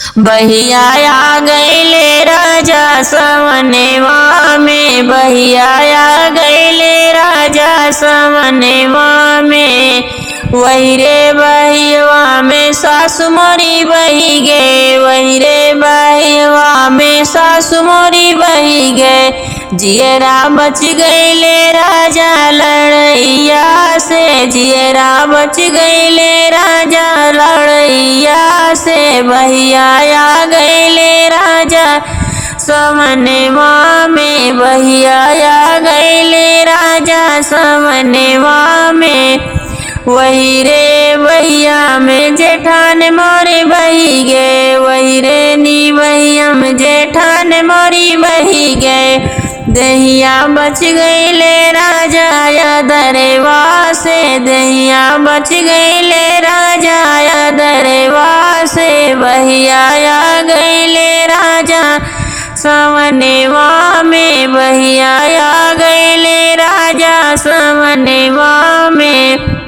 बहिया आ गईले राजा समनेवा में, बहिया आ गईले राजा समनेवा में। वही रे बहिवा में सासु मोरी बही गे, वही रे बहिवा में सासु मोरी बही गे। जियरा बच गईले राजा लड़ैया से, जियरा बच गईले राजा लड़ैया से। बहिया आ गईले राजा समनेवा में, बहिया आ गईले राजा समनेवा में। वही रे बहिया में जेठान मोरी बही गे, वही रे नी बहिया में जेठान मोरी बही गे। दहिया बच गईले राजा या दरवा से, दहिया बच गईले राजा या दरवा से। बहिया आ गईले राजा समनेवा में, बहिया आ गईले राजा समनेवा में।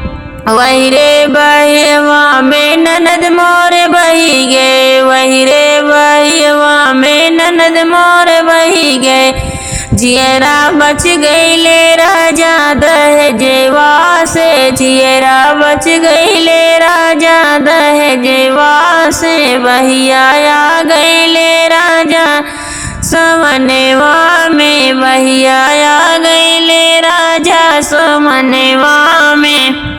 वही रे बहिवा में ननद मोर बही गे, वही रे बहिवा में ननद मोर बही गे। जियरा बच गईले राजा दहेजवा से, जियरा बच गईले राजा दहेजवा से। बहिया आ गईले राजा समनेवा में, बहिया आ गईले राजा समनेवा में।